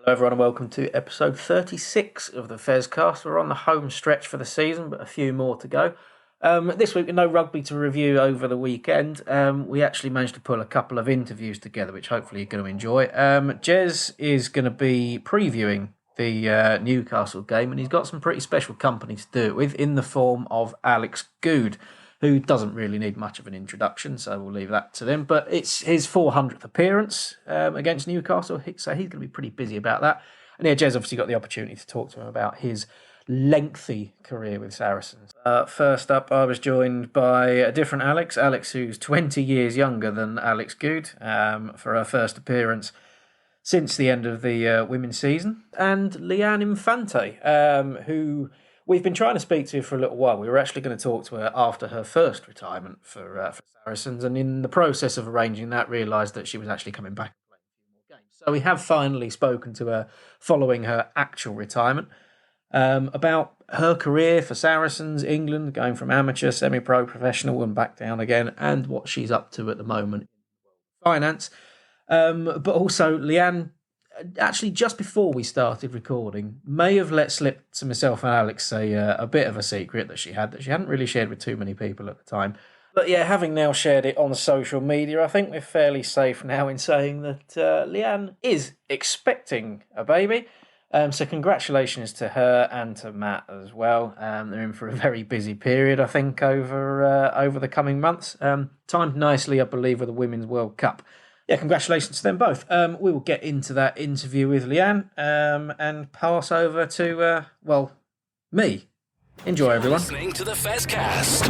Hello everyone and welcome to episode 36 of the Fezcast. We're on the home stretch for the season, but a few more to go. This week, with no rugby to review over the weekend, we actually managed to pull a couple of interviews together, which hopefully you're going to enjoy. Jez is going to be previewing the Newcastle game, and he's got some pretty special company to do it with in the form of Alex Goode, who doesn't really need much of an introduction, so we'll leave that to them. But it's his 400th appearance against Newcastle, so he's going to be pretty busy about that. And yeah, Jez obviously got the opportunity to talk to him about his lengthy career with Saracens. First up, I was joined by a different Alex who's 20 years younger than Alex Goode, for her first appearance since the end of the women's season, and Leanne Infante, who we've been trying to speak to for a little while. We were actually going to talk to her after her first retirement for Saracens, and in the process of arranging that, realised that she was actually coming back and playing a few more games. So we have finally spoken to her following her actual retirement, about her career for Saracens, England, going from amateur, semi-pro, professional, and back down again, and what she's up to at the moment in finance. But also, Leanne, actually, just before we started recording, may have let slip to myself and Alex a bit of a secret that she hadn't really shared with too many people at the time. But yeah, having now shared it on social media, I think we're fairly safe now in saying that Leanne is expecting a baby. So congratulations to her and to Matt as well. They're in for a very busy period, I think, over the coming months. Timed nicely, I believe, with the Women's World Cup. Yeah, congratulations to them both. We will get into that interview with Leanne and pass over to, me. Enjoy, everyone. Listening to the Fezcast.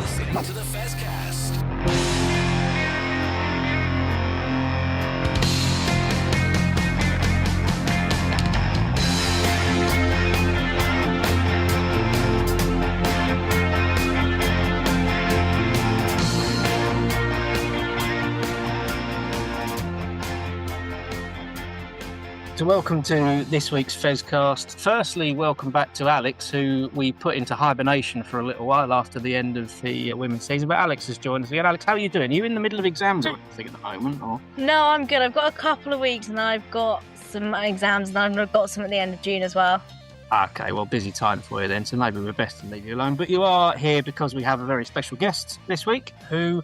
So welcome to this week's Fezcast. Firstly, welcome back to Alex, who we put into hibernation for a little while after the end of the women's season. But Alex has joined us again. Alex, how are you doing? Are you in the middle of exams or anything at the moment? Or? No, I'm good. I've got a couple of weeks and I've got some exams and I've got some at the end of June as well. Okay, well, busy time for you then, so maybe we're best to leave you alone. But you are here because we have a very special guest this week, who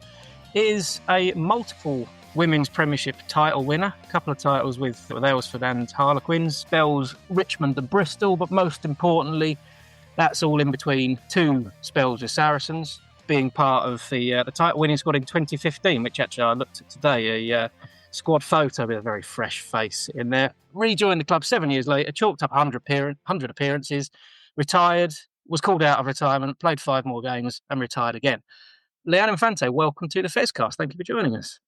is a multiple Women's Premiership title winner, a couple of titles with Aylesford and Harlequins, spells Richmond and Bristol, but most importantly, that's all in between two spells with Saracens, being part of the title winning squad in 2015, which actually I looked at today, a squad photo with a very fresh face in there. Rejoined the club 7 years later, chalked up 100 appearances, retired, was called out of retirement, played 5 more games and retired again. Leanne Infante, welcome to the Fezcast. Thank you for joining us.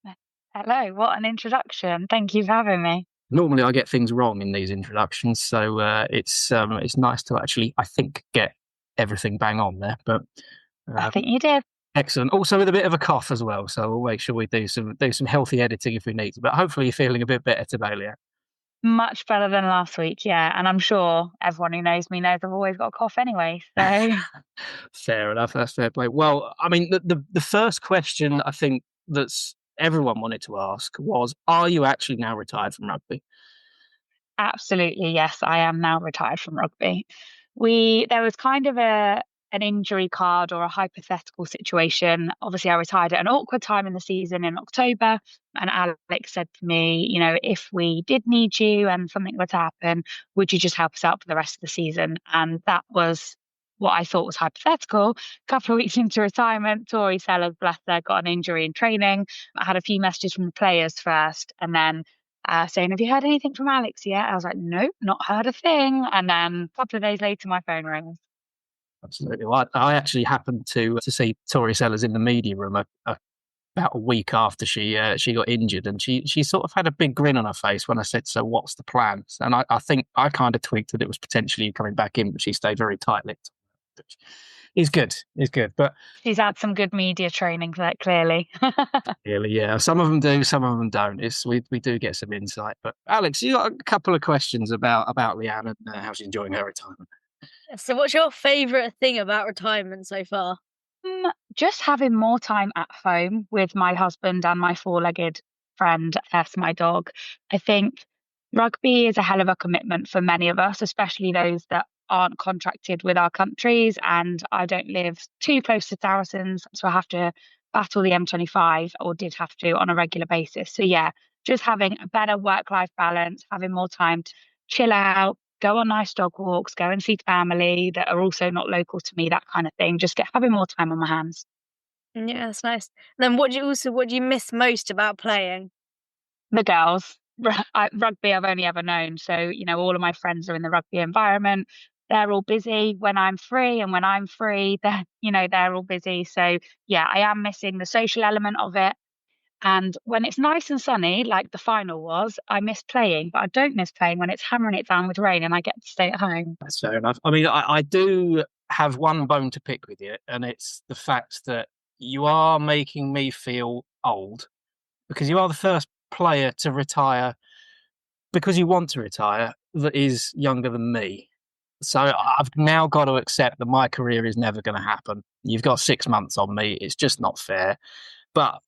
Hello, what an introduction. Thank you for having me. Normally I get things wrong in these introductions, so it's nice to actually, I think, get everything bang on there. But I think you did. Excellent. Also with a bit of a cough as well, so we'll make sure we do some healthy editing if we need to. But hopefully you're feeling a bit better today, Leanne. Much better than last week, yeah. And I'm sure everyone who knows me knows I've always got a cough anyway. So fair enough, that's fair play. Well, I mean, the first question I think that's everyone wanted to ask was, are you actually now retired from rugby? Absolutely, yes, I am now retired from rugby. There was kind of an injury card or a hypothetical situation. Obviously, I retired at an awkward time in the season in October, and Alex said to me, you know, if we did need you and something were to happen, would you just help us out for the rest of the season? And that was what I thought was hypothetical. A couple of weeks into retirement, Tori Sellers, bless her, got an injury in training. I had a few messages from the players first, and then saying, have you heard anything from Alex yet? I was like, nope, not heard a thing. And then a couple of days later, my phone rings. Absolutely. Well, I actually happened to see Tori Sellers in the media room about a week after she got injured, and she sort of had a big grin on her face when I said, so what's the plan? And I think I kind of twigged that it was potentially coming back in, but she stayed very tight-lipped. Which is good. But she's had some good media training for that, clearly. Clearly, yeah. Some of them do, some of them don't. We do get some insight. But Alex, you got a couple of questions about Leanne and how she's enjoying her retirement. So what's your favourite thing about retirement so far? Just having more time at home with my husband and my 4-legged friend, Tess, my dog. I think Rugby is a hell of a commitment for many of us, especially those that aren't contracted with our countries. And I don't live too close to Saracens, so I have to battle the M25, or did have to, on a regular basis. So, yeah, just having a better work-life balance, having more time to chill out, go on nice dog walks, go and see family that are also not local to me, that kind of thing. Just having more time on my hands. Yeah, that's nice. Then what do you miss most about playing? The girls. Rugby I've only ever known. So, all of my friends are in the rugby environment. They're all busy when I'm free, and when I'm free, they're all busy. So, yeah, I am missing the social element of it. And when it's nice and sunny, like the final was, I miss playing, but I don't miss playing when it's hammering it down with rain and I get to stay at home. That's fair enough. I mean, I do have one bone to pick with you, and it's the fact that you are making me feel old, because you are the first player to retire because you want to retire that is younger than me. So I've now got to accept that my career is never going to happen. You've got 6 months on me. It's just not fair. But,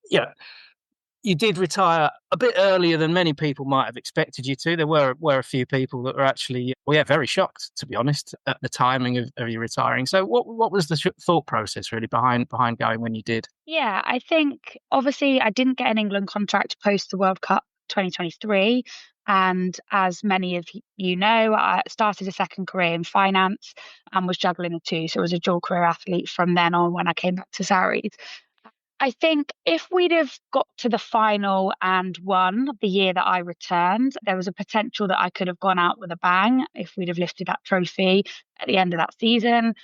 you did retire a bit earlier than many people might have expected you to. There were a few people that were actually, very shocked, to be honest, at the timing of you retiring. So what was the thought process really behind going when you did? Yeah, I think obviously I didn't get an England contract post the World Cup 2023. And as many of you know, I started a second career in finance and was juggling the two. So I was a dual career athlete from then on when I came back to Saris. I think if we'd have got to the final and won the year that I returned, there was a potential that I could have gone out with a bang if we'd have lifted that trophy at the end of that season.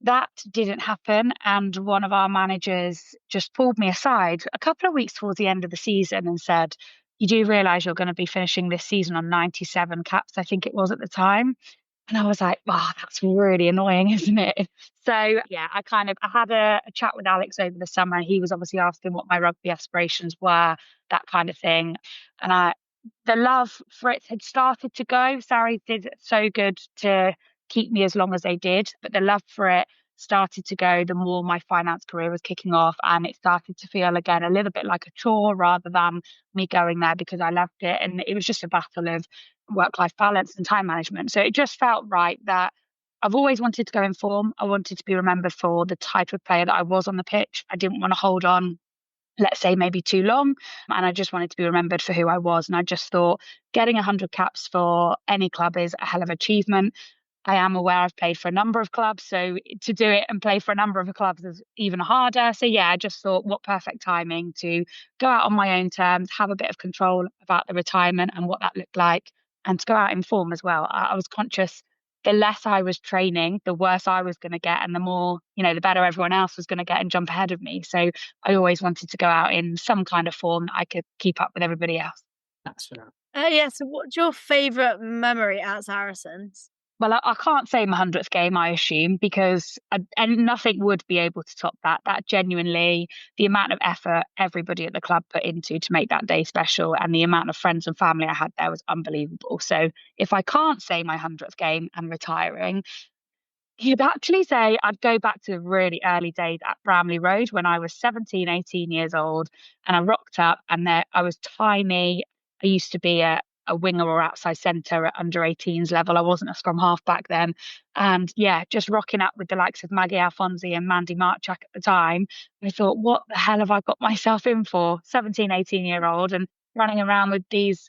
That didn't happen. And one of our managers just pulled me aside a couple of weeks towards the end of the season and said, "You do realise you're going to be finishing this season on 97 caps," I think it was at the time. And I was like, wow, that's really annoying, isn't it? So, yeah, I had a chat with Alex over the summer. He was obviously asking what my rugby aspirations were, that kind of thing. And the love for it had started to go. Sarri did so good to keep me as long as they did, but the love for it started to go the more my finance career was kicking off, and it started to feel again a little bit like a chore rather than me going there because I loved it. And it was just a battle of work-life balance and time management. So it just felt right that I've always wanted to go in form. I wanted to be remembered for the type of player that I was on the pitch. I didn't want to hold on, let's say, maybe too long. And I just wanted to be remembered for who I was. And I just thought getting 100 caps for any club is a hell of an achievement. I am aware I've played for a number of clubs, so to do it and play for a number of clubs is even harder. So yeah, I just thought what perfect timing to go out on my own terms, have a bit of control about the retirement and what that looked like, and to go out in form as well. I was conscious the less I was training, the worse I was going to get, and the more, the better everyone else was going to get and jump ahead of me. So I always wanted to go out in some kind of form that I could keep up with everybody else. That's fair. Yeah, so what's your favourite memory at Saracens? Well, I can't say my 100th game, I assume, because and nothing would be able to top that. That genuinely, the amount of effort everybody at the club put into to make that day special, and the amount of friends and family I had there was unbelievable. So if I can't say my 100th game and retiring, you'd actually say I'd go back to the really early days at Bramley Road when I was 17, 18 years old, and I rocked up, and there I was tiny. I used to be a winger or outside centre at under 18s level. I wasn't a scrum half back then. And yeah, just rocking up with the likes of Maggie Alfonsi and Mandy Marchak at the time. I thought, what the hell have I got myself in for? 17, 18-year-old and running around with these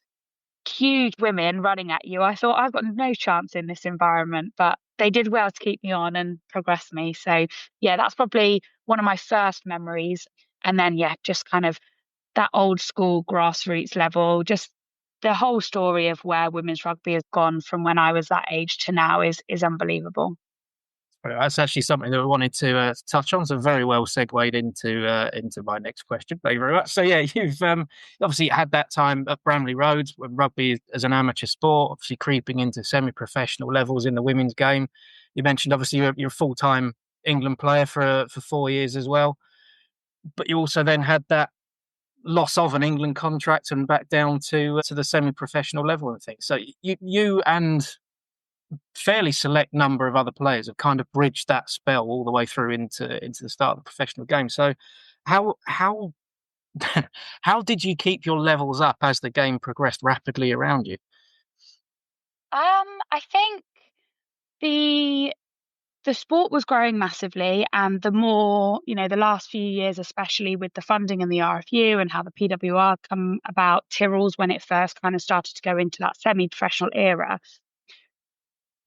huge women running at you. I thought, I've got no chance in this environment, but they did well to keep me on and progress me. So yeah, that's probably one of my first memories. And then yeah, just kind of that old school grassroots level, just the whole story of where women's rugby has gone from when I was that age to now is unbelievable. Well, that's actually something that we wanted to touch on. So very well segued into my next question. Thank you very much. So yeah, you've obviously had that time at Bramley Road when rugby as an amateur sport, obviously creeping into semi-professional levels in the women's game. You mentioned obviously you're a full-time England player for 4 years as well, but you also then had that loss of an England contract and back down to the semi-professional level and things. So you and fairly select number of other players have kind of bridged that spell all the way through into the start of the professional game. So how how did you keep your levels up as the game progressed rapidly around you? I think the the sport was growing massively, and the more, the last few years, especially with the funding and the RFU and how the PWR come about, Tyrrell's when it first kind of started to go into that semi-professional era,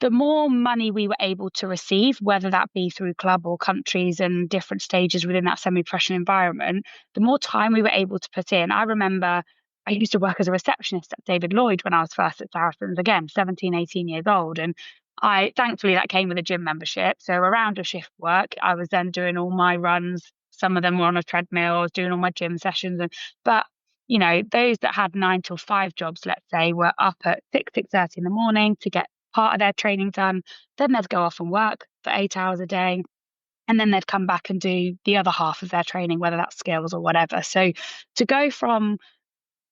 the more money we were able to receive, whether that be through club or countries and different stages within that semi-professional environment, the more time we were able to put in. I remember I used to work as a receptionist at David Lloyd when I was first at Saracens, again, 17, 18 years old. And thankfully, that came with a gym membership. So around a shift work, I was then doing all my runs. Some of them were on a treadmill, I was doing all my gym sessions. But those that had 9 till 5 jobs, let's say, were up at 6:30 in the morning to get part of their training done. Then they'd go off and work for 8 hours a day. And then they'd come back and do the other half of their training, whether that's skills or whatever. So to go from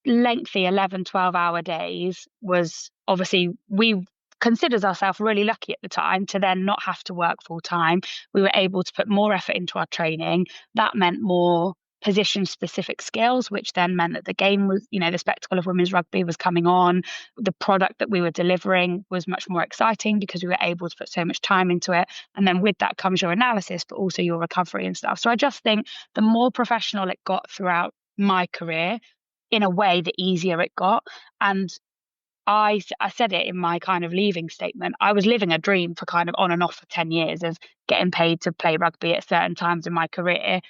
lengthy 11, 12-hour days was obviously, we considered ourselves really lucky at the time to then not have to work full time. We were able to put more effort into our training. That meant more position specific skills, which then meant that the game was, the spectacle of women's rugby was coming on. The product that we were delivering was much more exciting because we were able to put so much time into it. And then with that comes your analysis, but also your recovery and stuff. So I just think the more professional it got throughout my career, in a way, the easier it got. And I said it in my kind of leaving statement. I was living a dream for kind of on and off for 10 years of getting paid to play rugby at certain times in my career.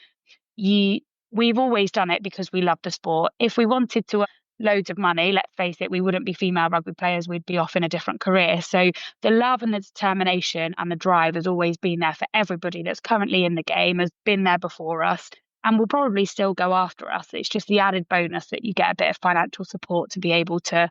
We've always done it because we love the sport. If we wanted to loads of money, let's face it, we wouldn't be female rugby players. We'd be off in a different career. So the love and the determination and the drive has always been there for everybody that's currently in the game, has been there before us, and will probably still go after us. It's just the added bonus that you get a bit of financial support to be able to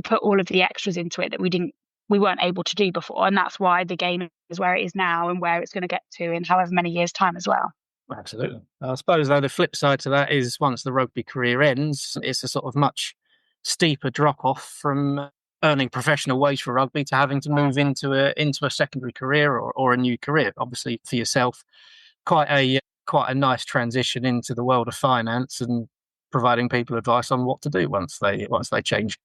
put all of the extras into it that we weren't able to do before. And that's why the game is where it is now and where it's going to get to in however many years' time as well. Absolutely. I suppose, though, the flip side to that is once the rugby career ends, it's a sort of much steeper drop off from earning professional wage for rugby to having to move into a secondary career or a new career. Obviously, for yourself, quite a nice transition into the world of finance and providing people advice on what to do once they change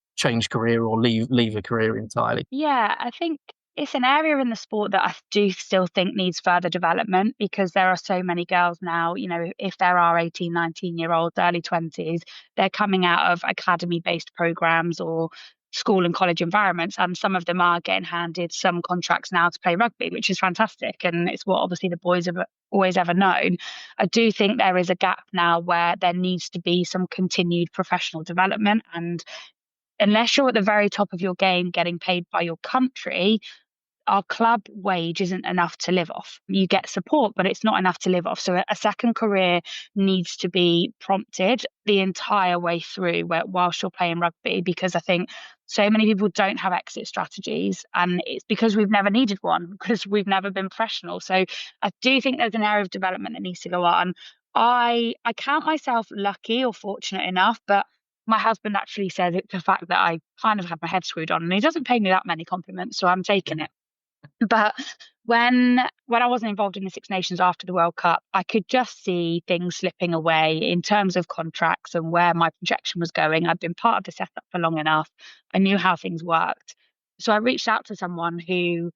career or leave a career entirely. Yeah, I think it's an area in the sport that I do still think needs further development, because there are so many girls now, if there are 18, 19-year-olds, early 20s, they're coming out of academy-based programs or school and college environments, and some of them are getting handed some contracts now to play rugby, which is fantastic. And it's what obviously the boys have always ever known. I do think there is a gap now where there needs to be some continued professional development. And unless you're at the very top of your game getting paid by your country, our club wage isn't enough to live off. You get support, but it's not enough to live off. So a second career needs to be prompted the entire way through whilst you're playing rugby, because I think so many people don't have exit strategies, and it's because we've never needed one, because we've never been professional. So I do think there's an area of development that needs to go on. I count myself lucky or fortunate enough, but my husband actually says it's the fact that I kind of have my head screwed on, and he doesn't pay me that many compliments, so I'm taking it. But when I wasn't involved in the Six Nations after the World Cup, I could just see things slipping away in terms of contracts and where my projection was going. I'd been part of the setup for long enough. I knew how things worked. So I reached out to someone who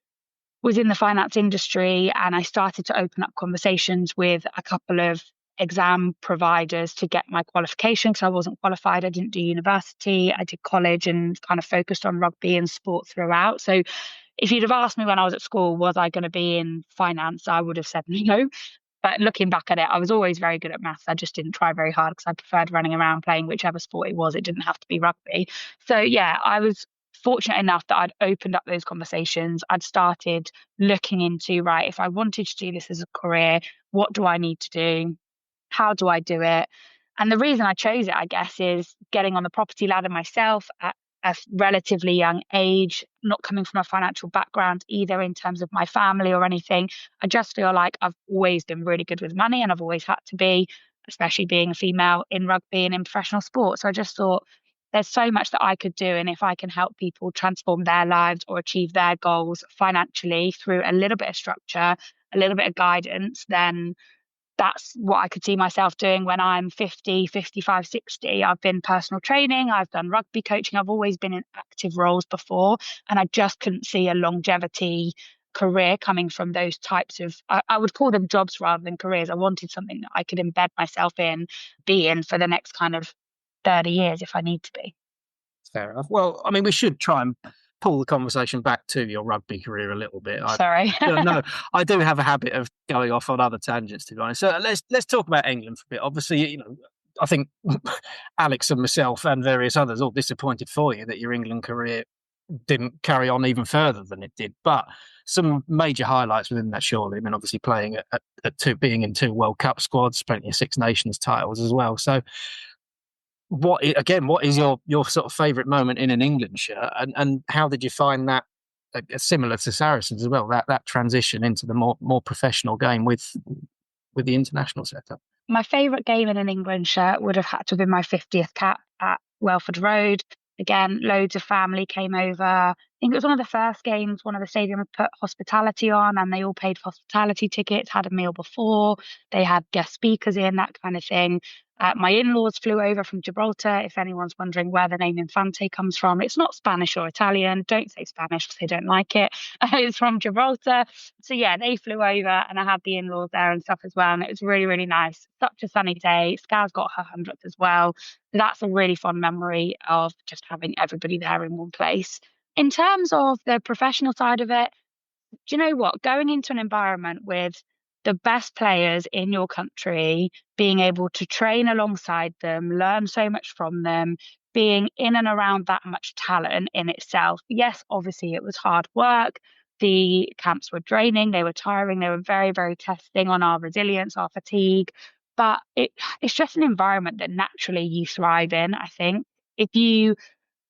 was in the finance industry, and I started to open up conversations with a couple of exam providers to get my qualification, because I wasn't qualified. I didn't do university. I did college and kind of focused on rugby and sport throughout. So if you'd have asked me when I was at school, was I going to be in finance, I would have said no. But looking back at it, I was always very good at maths. I just didn't try very hard because I preferred running around playing whichever sport it was. It didn't have to be rugby. So yeah, I was fortunate enough that I'd opened up those conversations. I'd started looking into, right, if I wanted to do this as a career, what do I need to do? How do I do it? And the reason I chose it, I guess, is getting on the property ladder myself at a relatively young age, not coming from a financial background either in terms of my family or anything. I just feel like I've always been really good with money, and I've always had to be, especially being a female in rugby and in professional sport. So I just thought there's so much that I could do. And if I can help people transform their lives or achieve their goals financially through a little bit of structure, a little bit of guidance, then that's what I could see myself doing when I'm 50, 55, 60. I've been personal training, I've done rugby coaching, I've always been in active roles before, and I just couldn't see a longevity career coming from those types of, I would call them jobs rather than careers. I wanted something that I could embed myself in, be in for the next kind of 30 years if I need to be. Fair enough. Well, I mean, we should try and pull the conversation back to your rugby career a little bit. Sorry. No, I do have a habit of going off on other tangents, to be honest. So let's talk about England for a bit. Obviously, you know, I think Alex and myself and various others all disappointed for you that your England career didn't carry on even further than it did. But some major highlights within that, surely. I mean, obviously playing at two, being in two World Cup squads, plenty of Six Nations titles as well. So what is your sort of favourite moment in an England shirt, and how did you find that, similar to Saracens as well, that transition into the more professional game with the international setup? My favourite game in an England shirt would have had to have been my 50th cap at Welford Road. Again, loads of family came over. I think it was one of the first games one of the stadiums put hospitality on, and they all paid for hospitality tickets, had a meal before, they had guest speakers in, that kind of thing. My in-laws flew over from Gibraltar, if anyone's wondering where the name Infante comes from. It's not Spanish or Italian. Don't say Spanish because they don't like it. It's from Gibraltar. So yeah, they flew over and I had the in-laws there and stuff as well. And it was really, really nice. Such a sunny day. Scaz got her 100th as well. So that's a really fun memory of just having everybody there in one place. In terms of the professional side of it, do you know what? Going into an environment with the best players in your country, being able to train alongside them, learn so much from them, being in and around that much talent in itself. Yes, obviously it was hard work. The camps were draining, they were tiring, they were very, very testing on our resilience, our fatigue. But it's just an environment that naturally you thrive in, I think. If you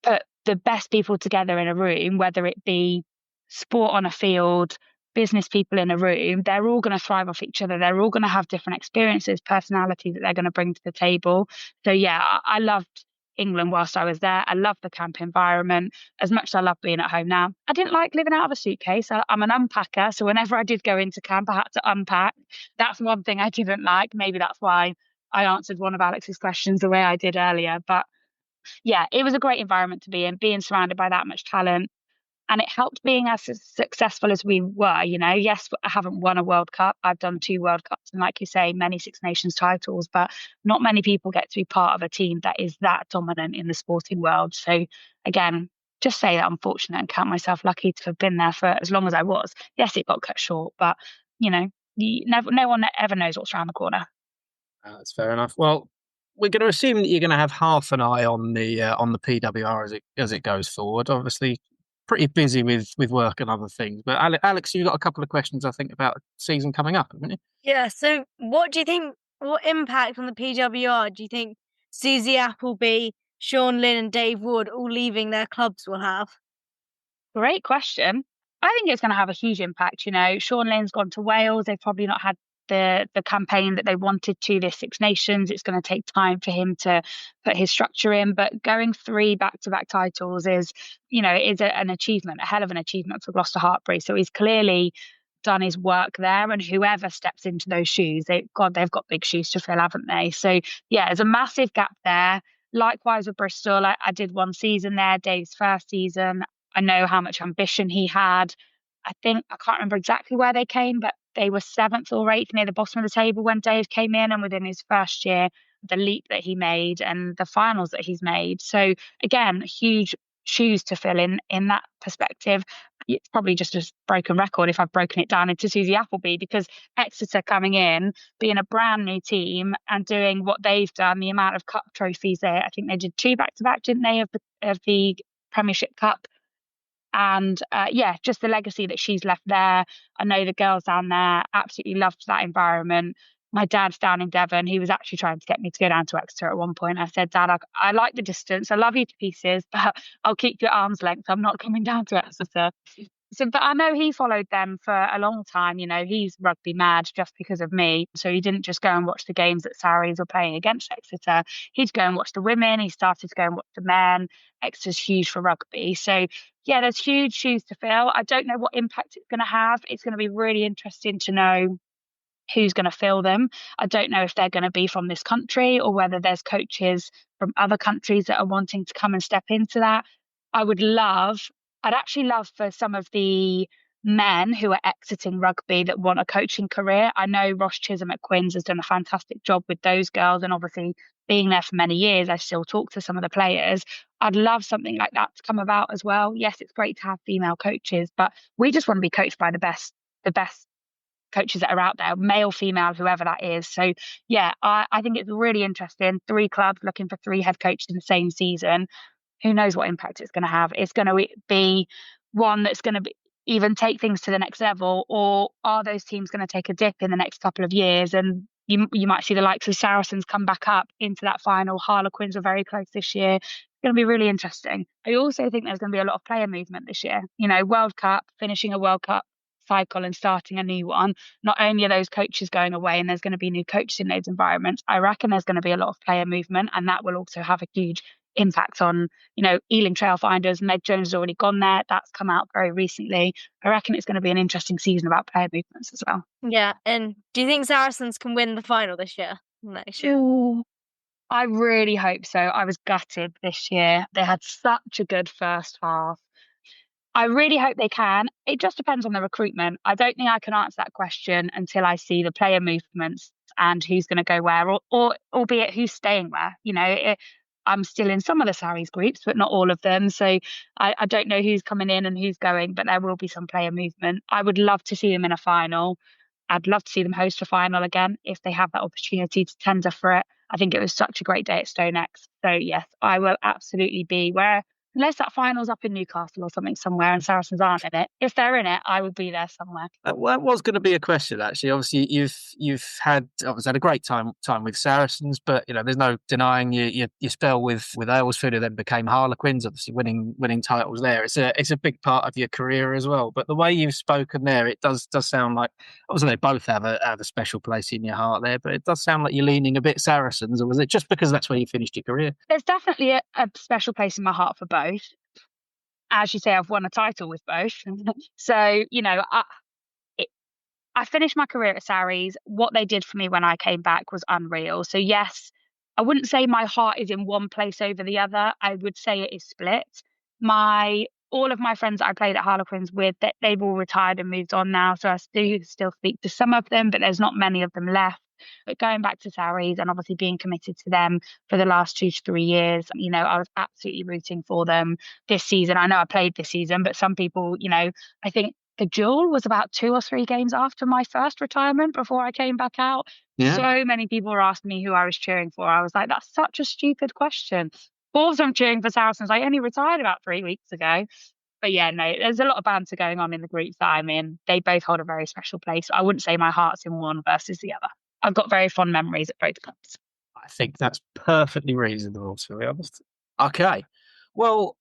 put the best people together in a room, whether it be sport on a field, business people in a room, they're all going to thrive off each other. They're all going to have different experiences, personalities that they're going to bring to the table. So yeah, I loved England whilst I was there. I loved the camp environment as much as I love being at home now. I didn't like living out of a suitcase. I'm an unpacker. So whenever I did go into camp, I had to unpack. That's one thing I didn't like. Maybe that's why I answered one of Alex's questions the way I did earlier. But yeah, it was a great environment to be in, being surrounded by that much talent. And it helped being as successful as we were. You know, yes, I haven't won a World Cup. I've done 2 World Cups and, like you say, many Six Nations titles, but not many people get to be part of a team that is that dominant in the sporting world. So again, just say that I'm fortunate and count myself lucky to have been there for as long as I was. Yes, it got cut short, but you know, no one ever knows what's around the corner. That's fair enough. Well, we're going to assume that you're going to have half an eye on the PWR as it goes forward. Obviously, pretty busy with work and other things. But Alex, you've got a couple of questions, I think, about season coming up, haven't you? Yeah, so what do you think, what impact on the PWR do you think Susie Appleby, Sean Lynn and Dave Wood all leaving their clubs will have? Great question. I think it's going to have a huge impact. You know, Sean Lane's gone to Wales. They've probably not had the campaign that they wanted to this Six Nations. It's going to take time for him to put his structure in. But going 3 back-to-back titles is, you know, an achievement, a hell of an achievement for Gloucester Hartpury. So he's clearly done his work there. And whoever steps into those shoes, they've got big shoes to fill, haven't they? So yeah, there's a massive gap there. Likewise with Bristol, I did 1 season there, Dave's first season. I know how much ambition he had. I can't remember exactly where they came, but they were 7th or 8th near the bottom of the table when Dave came in, and within his first year, the leap that he made and the finals that he's made. So again, huge shoes to fill in that perspective. It's probably just a broken record if I've broken it down into Susie Appleby, because Exeter coming in, being a brand new team and doing what they've done, the amount of cup trophies there. I think they did 2 back-to-back, didn't they, of the Premiership Cup? And yeah, just the legacy that she's left there. I know the girls down there absolutely loved that environment. My dad's down in Devon. He was actually trying to get me to go down to Exeter at one point. I said, Dad, I like the distance. I love you to pieces, but I'll keep you at arm's length. I'm not coming down to Exeter. So, but I know he followed them for a long time. You know, he's rugby mad just because of me. So he didn't just go and watch the games that Sarries were playing against Exeter. He'd go and watch the women. He started to go and watch the men. Exeter's huge for rugby. So yeah, there's huge shoes to fill. I don't know what impact it's going to have. It's going to be really interesting to know who's going to fill them. I don't know if they're going to be from this country or whether there's coaches from other countries that are wanting to come and step into that. I'd actually love for some of the men who are exiting rugby that want a coaching career. I know Ross Chisholm at Quins has done a fantastic job with those girls, and obviously being there for many years, I still talk to some of the players. I'd love something like that to come about as well. Yes, it's great to have female coaches, but we just want to be coached by the best coaches that are out there, male, female, whoever that is. So yeah, I think it's really interesting. 3 clubs looking for 3 head coaches in the same season. Who knows what impact it's going to have? It's going to be one that's going to even take things to the next level, or are those teams going to take a dip in the next couple of years? And you might see the likes of Saracens come back up into that final. Harlequins were very close this year. It's going to be really interesting. I also think there's going to be a lot of player movement this year. World Cup, finishing a World Cup cycle and starting a new one. Not only are those coaches going away and there's going to be new coaches in those environments, I reckon there's going to be a lot of player movement, and that will also have a huge impact on, Ealing Trailfinders. Meg Jones has already gone there. That's come out very recently. I reckon it's going to be an interesting season about player movements as well. Yeah, and do you think Saracens can win the final this year? Next year? Ooh, I really hope so. I was gutted this year. They had such a good first half. I really hope they can. It just depends on the recruitment. I don't think I can answer that question until I see the player movements and who's going to go where, or albeit who's staying where. I'm still in some of the Saris groups, but not all of them. So I don't know who's coming in and who's going, but there will be some player movement. I would love to see them in a final. I'd love to see them host a final again if they have that opportunity to tender for it. I think it was such a great day at StoneX. So yes, I will absolutely be where, unless that final's up in Newcastle or something somewhere and Saracens aren't in it. If they're in it, I will be there somewhere. Well, that was going to be a question, actually. Obviously, you've had a great time with Saracens, but there's no denying your spell with Aylesford, who then became Harlequins, obviously winning titles there. It's a big part of your career as well. But the way you've spoken there, it does sound like, obviously they both have a special place in your heart there, but it does sound like you're leaning a bit Saracens. Or was it just because that's where you finished your career? There's definitely a special place in my heart for both. As you say, I've won a title with both. So, I finished my career at Saris. What they did for me when I came back was unreal. So yes, I wouldn't say my heart is in one place over the other. I would say it is split. All of my friends that I played at Harlequins with, they've all retired and moved on now. So I do still speak to some of them, but there's not many of them left. But going back to Saris and obviously being committed to them for the last 2 to 3 years, I was absolutely rooting for them this season. I know I played this season, but some people, I think the duel was about 2 or 3 games after my first retirement before I came back out. Yeah. So many people were asking me who I was cheering for. I was like, that's such a stupid question. Of course I'm cheering for Saracens. I only retired about 3 weeks ago. But yeah, no, there's a lot of banter going on in the groups that I'm in. They both hold a very special place. I wouldn't say my heart's in one versus the other. I've got very fond memories at both clubs. I think that's perfectly reasonable, to be honest. Okay. Well,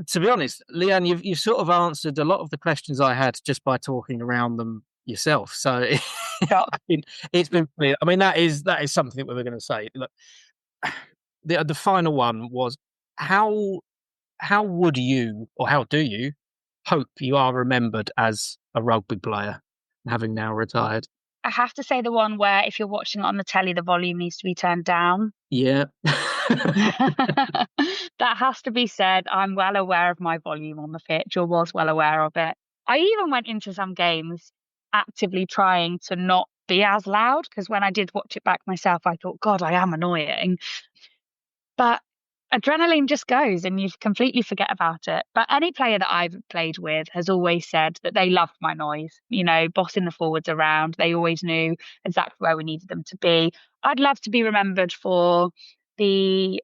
to be honest, Leanne, you've sort of answered a lot of the questions I had just by talking around them yourself. So it's been clear. I mean, that is something that we were going to say. Look, the final one was how would you, or how do you, hope you are remembered as a rugby player, having now retired? I have to say the one where if you're watching it on the telly, the volume needs to be turned down. Yeah. That has to be said. I'm well aware of my volume on the pitch, or was well aware of it. I even went into some games actively trying to not be as loud, because when I did watch it back myself, I thought, God, I am annoying. But adrenaline just goes and you completely forget about it. But any player that I've played with has always said that they loved my noise, bossing the forwards around. They always knew exactly where we needed them to be. I'd love to be remembered for the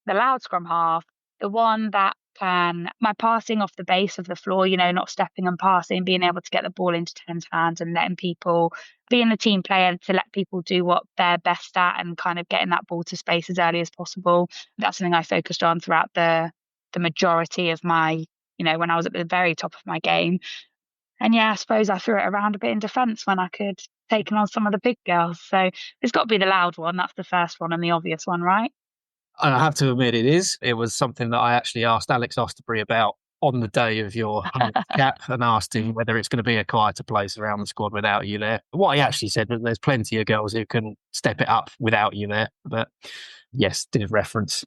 loud scrum half, the one that my passing off the base of the floor, not stepping and passing, being able to get the ball into 10's hands and letting people, being the team player to let people do what they're best at and kind of getting that ball to space as early as possible. That's something I focused on throughout the majority of my, when I was at the very top of my game. And yeah, I suppose I threw it around a bit in defence when I could, taking on some of the big girls. So it's got to be the loud one. That's the first one and the obvious one, right? I have to admit it is. It was something that I actually asked Alex Osterbury about on the day of your 100th cap and asked him whether it's going to be a quieter place around the squad without you there. What he actually said was there's plenty of girls who can step it up without you there. But yes, did reference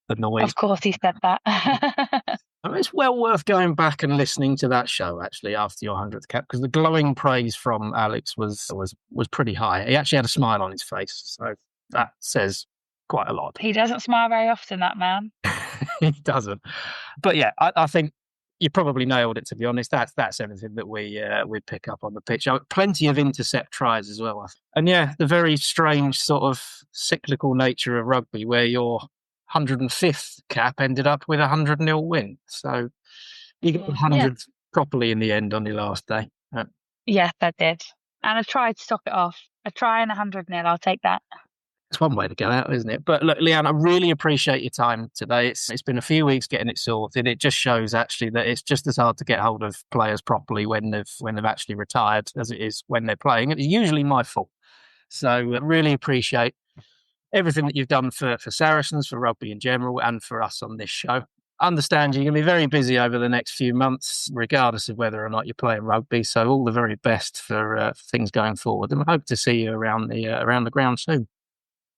the noise. Of course he said that. I mean, it's well worth going back and listening to that show, actually, after your 100th cap, because the glowing praise from Alex was pretty high. He actually had a smile on his face, so that says quite a lot. He doesn't smile very often, that man. He doesn't. But yeah, I think you probably nailed it, to be honest. That's anything that we pick up on the pitch. Plenty of intercept tries as well. And yeah, the very strange sort of cyclical nature of rugby where your 105th cap ended up with a 100-0 win. So you got 100 properly in the end on your last day. Yes, I did. And I tried to stop it off. A try and 100-0, I'll take that. It's one way to go out, isn't it? But look, Leanne, I really appreciate your time today. It's been a few weeks getting it sorted. It just shows actually that it's just as hard to get hold of players properly when they've actually retired as it is when they're playing. It's usually my fault. So I really appreciate everything that you've done for Saracens, for rugby in general, and for us on this show. I understand you're going to be very busy over the next few months, regardless of whether or not you're playing rugby. So all the very best for things going forward. And I hope to see you around the ground soon.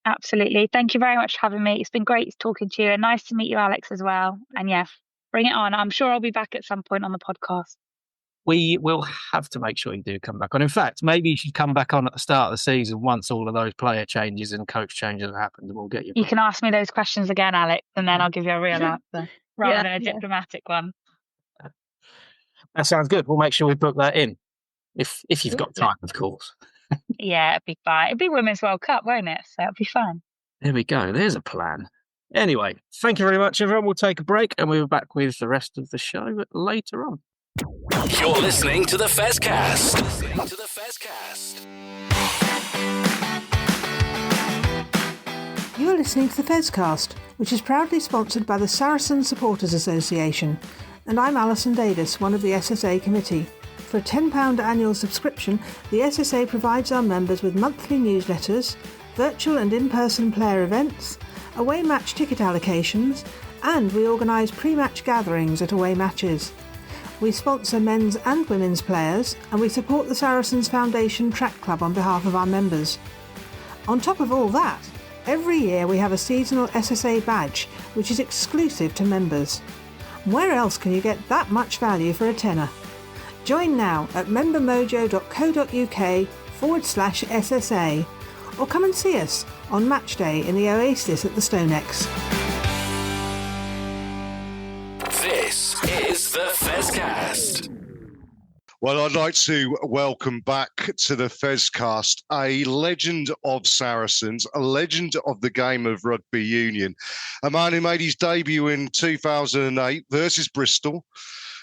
Absolutely. Thank you very much for having me. It's been great talking to you and nice to meet you, Alex, as well. And yeah, bring it on. I'm sure I'll be back at some point on the podcast. We will have to make sure you do come back on. In fact, maybe you should come back on at the start of the season once all of those player changes and coach changes have happened, and we'll get you. You can ask me those questions again, Alex, and then I'll give you a real answer rather than a diplomatic one. That sounds good. We'll make sure we book that in if you've got time, of course. Yeah, it'd be fine. It'd be Women's World Cup, won't it? So it'll be fine. There we go. There's a plan. Anyway, thank you very much, everyone. We'll take a break and we'll be back with the rest of the show later on. You're listening to the Fezcast. You are listening to the Fezcast, which is proudly sponsored by the Saracens Supporters Association, and I'm Alison Davis, one of the SSA committee. For a £10 annual subscription, the SSA provides our members with monthly newsletters, virtual and in-person player events, away match ticket allocations, and we organise pre-match gatherings at away matches. We sponsor men's and women's players, and we support the Saracens Foundation Track Club on behalf of our members. On top of all that, every year we have a seasonal SSA badge, which is exclusive to members. Where else can you get that much value for a tenner? Join now at membermojo.co.uk/SSA, or come and see us on match day in the Oasis at the Stonex. This is the Fezcast. Well, I'd like to welcome back to the Fezcast a legend of Saracens, a legend of the game of rugby union, a man who made his debut in 2008 versus Bristol.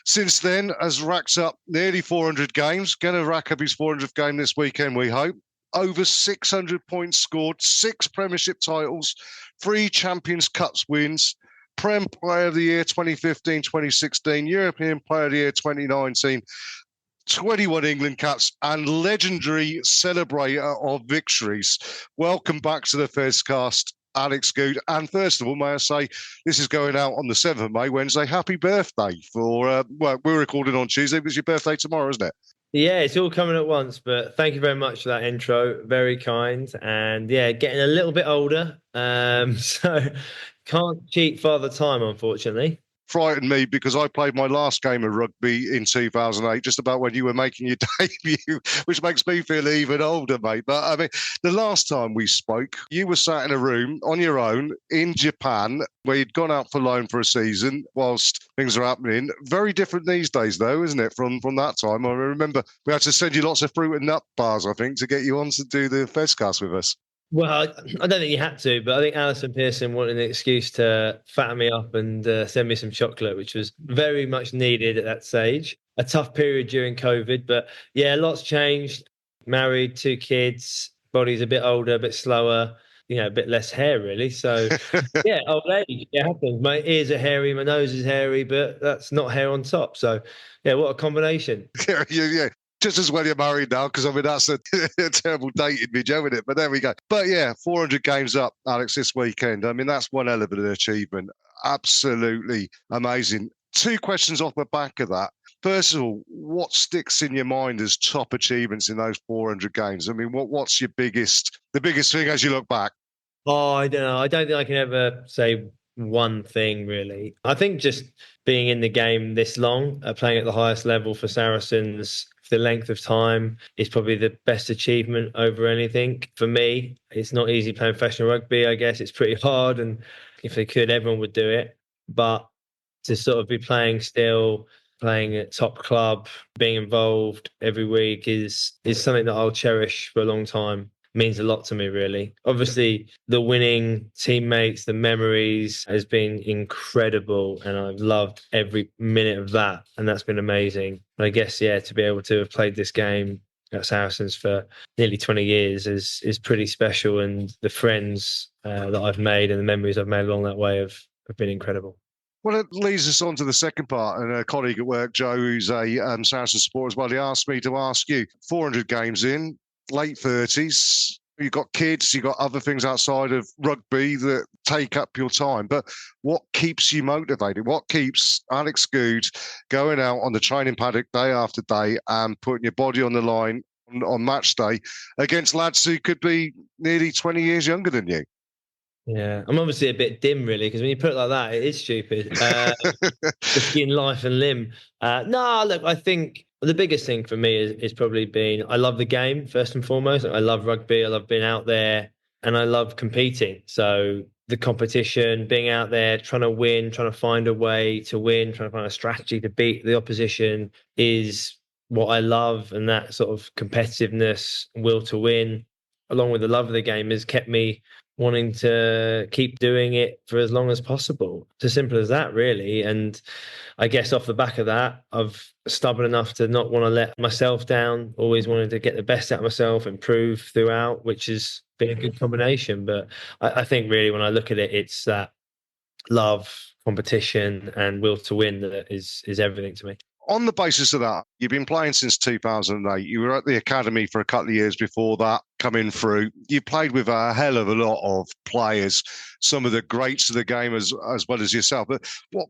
Since then, has racked up nearly 400 games, going to rack up his 400th game this weekend, we hope. Over 600 points scored, 6 Premiership titles, 3 Champions Cups wins, Prem Player of the Year 2015-2016, European Player of the Year 2019, 21 England caps, and legendary celebrator of victories. Welcome back to the Fezcast, Alex Goode. And first of all, may I say, this is going out on the 7th of May, Wednesday. Happy birthday for, well, we're recording on Tuesday, but it's your birthday tomorrow, isn't it? Yeah, it's all coming at once, but thank you very much for that intro. Very kind. And yeah, getting a little bit older. So can't cheat Father Time, unfortunately. Frightened me because I played my last game of rugby in 2008, just about when you were making your debut, which makes me feel even older, mate. But I mean, the last time we spoke, you were sat in a room on your own in Japan, where you'd gone out for loan for a season whilst things are happening. Very different these days, though, isn't it, from that time? I remember we had to send you lots of fruit and nut bars, I think, to get you on to do the Fezcast with us. Well, I don't think you had to, but I think Alison Pearson wanted an excuse to fatten me up and send me some chocolate, which was very much needed at that stage. A tough period during COVID, but yeah, lots changed. Married, 2 kids, body's a bit older, a bit slower, you know, a bit less hair, really. So yeah, old age, it happens. My ears are hairy, my nose is hairy, but that's not hair on top. So yeah, what a combination. Yeah. Just as well you're married now, because I mean, that's a terrible dating image, isn't it? But there we go. But yeah, 400 games up, Alex, this weekend. I mean, that's one hell of an achievement. Absolutely amazing. Two questions off the back of that. First of all, what sticks in your mind as top achievements in those 400 games? I mean, what's the biggest thing as you look back? Oh, I don't know. I don't think I can ever say one thing really. I think just being in the game this long, playing at the highest level for Saracens for the length of time is probably the best achievement over anything. For me, it's not easy playing professional rugby, I guess. It's pretty hard, and if they could, everyone would do it. But to sort of be playing still, playing at top club, being involved every week is something that I'll cherish for a long time. Means a lot to me, really. Obviously, the winning teammates, the memories has been incredible, and I've loved every minute of that, and that's been amazing. And I guess, yeah, to be able to have played this game at Saracens for nearly 20 years is pretty special, and the friends that I've made and the memories I've made along that way have been incredible. Well, it leads us on to the second part. And a colleague at work, Joe, who's a Saracens supporter as well, he asked me to ask you, 400 games in, late 30s, you've got kids, you've got other things outside of rugby that take up your time. But what keeps you motivated? What keeps Alex Goode going out on the training paddock day after day and putting your body on the line on match day against lads who could be nearly 20 years younger than you? Yeah, I'm obviously a bit dim, really, because when you put it like that, it is stupid. Just in life and limb. No, look, I think the biggest thing for me is probably been I love the game, first and foremost. I love rugby. I love being out there, and I love competing. So the competition, being out there, trying to win, trying to find a way to win, trying to find a strategy to beat the opposition is what I love. And that sort of competitiveness, will to win, along with the love of the game, has kept me wanting to keep doing it for as long as possible. It's as simple as that, really. And I guess off the back of that, I've stubborn enough to not want to let myself down, always wanted to get the best out of myself, improve throughout, which has been a good combination. But I think really when I look at it, it's that love, competition and will to win that is everything to me. On the basis of that, you've been playing since 2008. You were at the academy for a couple of years before that, coming through. You played with a hell of a lot of players, some of the greats of the game as well as yourself. But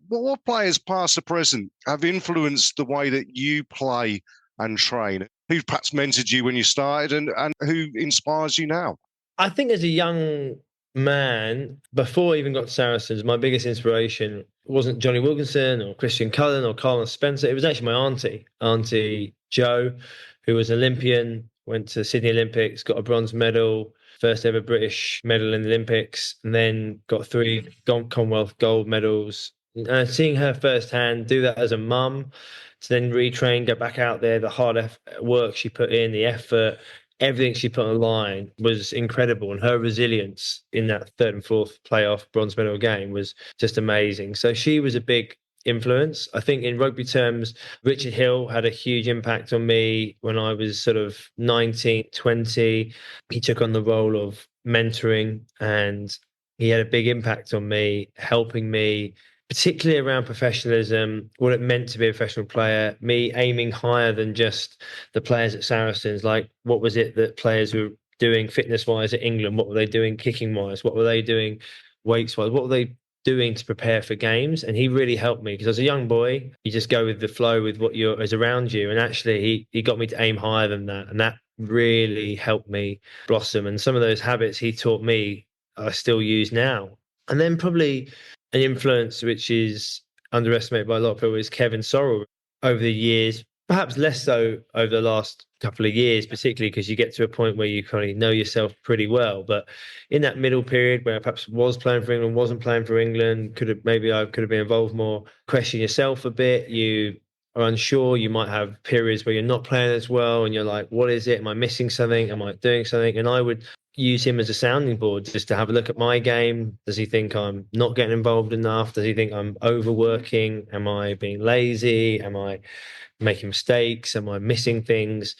what players, past or present, have influenced the way that you play and train? Who perhaps mentored you when you started and who inspires you now? I think as a young man, before I even got to Saracens, my biggest inspiration wasn't Johnny Wilkinson or Christian Cullen or Carl Spencer. It was actually my Auntie Jo, who was Olympian, went to Sydney Olympics, got a bronze medal, first ever British medal in the Olympics, and then got 3 Commonwealth gold medals. Seeing her firsthand do that as a mum, to then retrain, go back out there, the hard work she put in, the effort, everything she put on the line was incredible. And her resilience in that 3rd and 4th playoff bronze medal game was just amazing. So she was a big influence. I think in rugby terms, Richard Hill had a huge impact on me when I was sort of 19, 20. He took on the role of mentoring and he had a big impact on me, helping me, particularly around professionalism, what it meant to be a professional player, me aiming higher than just the players at Saracens. Like, what was it that players were doing fitness-wise at England? What were they doing kicking-wise? What were they doing weights-wise? What were they doing to prepare for games? And he really helped me because as a young boy, you just go with the flow with what is around you. And actually, he got me to aim higher than that. And that really helped me blossom. And some of those habits he taught me, I still use now. And then probably an influence which is underestimated by a lot of people is Kevin Sorrell over the years, perhaps less so over the last couple of years, particularly because you get to a point where you kind of know yourself pretty well. But in that middle period where I perhaps was playing for England, wasn't playing for England, I could have been involved more, question yourself a bit. You are unsure. You might have periods where you're not playing as well and you're like, what is it? Am I missing something? Am I doing something? And I would use him as a sounding board just to have a look at my game. Does he think I'm not getting involved enough? Does he think I'm overworking? Am I being lazy? Am I making mistakes? Am I missing things?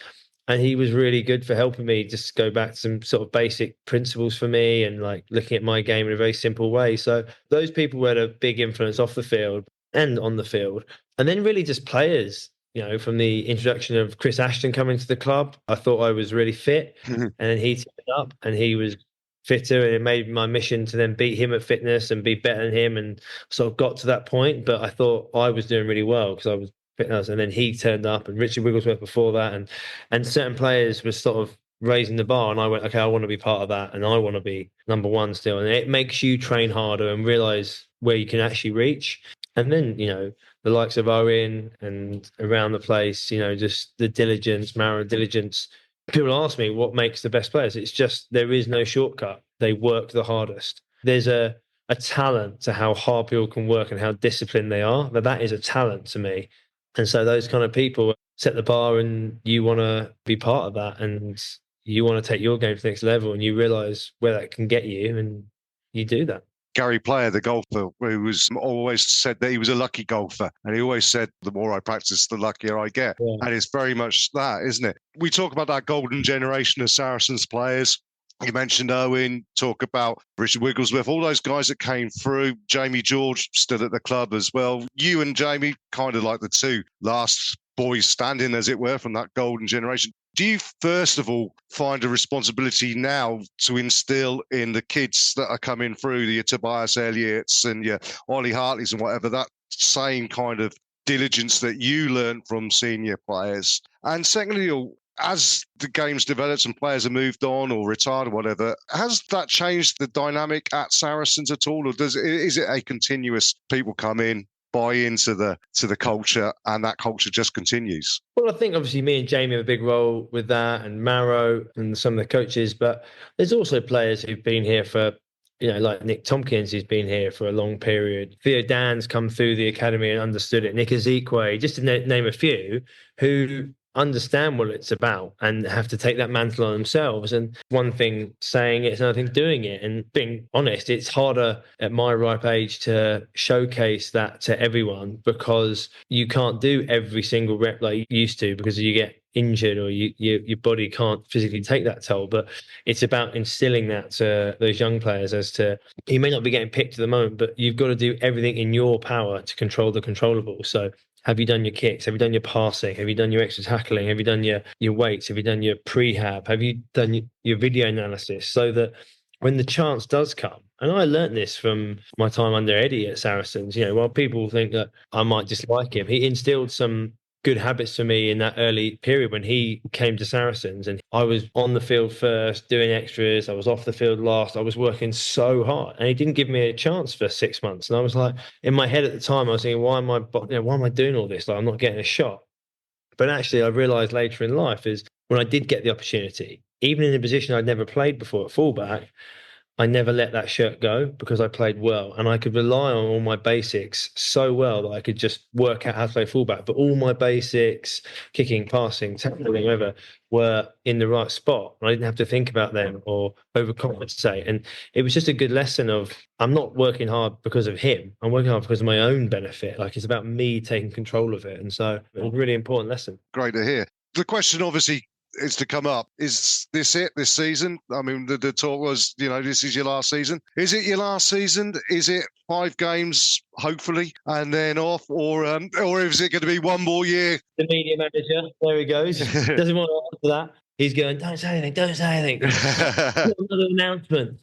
And he was really good for helping me just go back to some sort of basic principles for me and like looking at my game in a very simple way. So those people had a big influence off the field and on the field. And then really just players. You know, from the introduction of Chris Ashton coming to the club, I thought I was really fit. And then he turned up and he was fitter, and it made my mission to then beat him at fitness and be better than him, and sort of got to that point. But I thought I was doing really well because I was fitness, and then he turned up, and Richard Wigglesworth before that, and certain players were sort of raising the bar, and I went, okay, I want to be part of that, and I want to be number one still. And it makes you train harder and realize where you can actually reach. And then, the likes of Owen and around the place, just the diligence, Mara diligence. People ask me what makes the best players. It's just there is no shortcut. They work the hardest. There's a talent to how hard people can work and how disciplined they are. But that is a talent to me. And so those kind of people set the bar, and you want to be part of that, and you want to take your game to the next level, and you realise where that can get you, and you do that. Gary Player, the golfer, who was always said that he was a lucky golfer. And he always said, the more I practice, the luckier I get. Yeah. And it's very much that, isn't it? We talk about that golden generation of Saracens players. You mentioned Owen, talk about Richard Wigglesworth, all those guys that came through. Jamie George still at the club as well. You and Jamie, kind of like the two last boys standing, as it were, from that golden generation. Do you, first of all, find a responsibility now to instill in the kids that are coming through, your Tobias Elliott's and your Ollie Hartleys and whatever, that same kind of diligence that you learned from senior players? And secondly, as the game's developed and players have moved on or retired or whatever, has that changed the dynamic at Saracens at all? Or is it a continuous people come in, buy into the culture, and that culture just continues? Well, I think obviously me and Jamie have a big role with that, and Marrow and some of the coaches, but there's also players who've been here for, like Nick Tompkins, who's been here for a long period. Theo Dan's come through the academy and understood it. Nick Ezekwe, just to name a few, who understand what it's about and have to take that mantle on themselves. And one thing saying it, it's another thing doing it. And being honest, it's harder at my ripe age to showcase that to everyone, because you can't do every single rep like you used to, because you get injured or your body can't physically take that toll. But it's about instilling that to those young players, as to, you may not be getting picked at the moment, but you've got to do everything in your power to control the controllable. So have you done your kicks? Have you done your passing? Have you done your extra tackling? Have you done your weights? Have you done your prehab? Have you done your video analysis? So that when the chance does come, and I learnt this from my time under Eddie at Saracens, while people think that I might dislike him, he instilled some good habits for me in that early period when he came to Saracens, and I was on the field first doing extras, I was off the field last, I was working so hard, and he didn't give me a chance for 6 months. And I was like, in my head at the time, I was thinking, why am I doing all this? Like, I'm not getting a shot. But actually I realised later in life is when I did get the opportunity, even in a position I'd never played before at fullback, I never let that shirt go, because I played well, and I could rely on all my basics so well that I could just work out how to play fullback. But all my basics, kicking, passing, tackling, whatever, were in the right spot. I didn't have to think about them or overcompensate. And it was just a good lesson of, I'm not working hard because of him. I'm working hard because of my own benefit. Like, it's about me taking control of it. And so it was a really important lesson. Great to hear. The question obviously is to come up. Is this it this season? I mean, the talk was, this is your last season. Is it your last season? Is it 5 games, hopefully, and then off? Or is it going to be one more year? The media manager, there he goes. Doesn't want to answer that. He's going, don't say anything. Another announcement.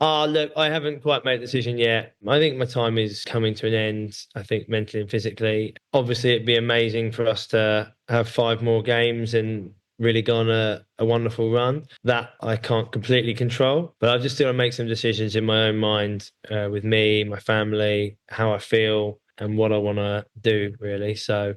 Look, I haven't quite made a decision yet. I think my time is coming to an end, I think, mentally and physically. Obviously, it'd be amazing for us to have 5 more games and really gone a wonderful run. That I can't completely control, but I've just still got to make some decisions in my own mind, with me, my family, how I feel and what I want to do, really. So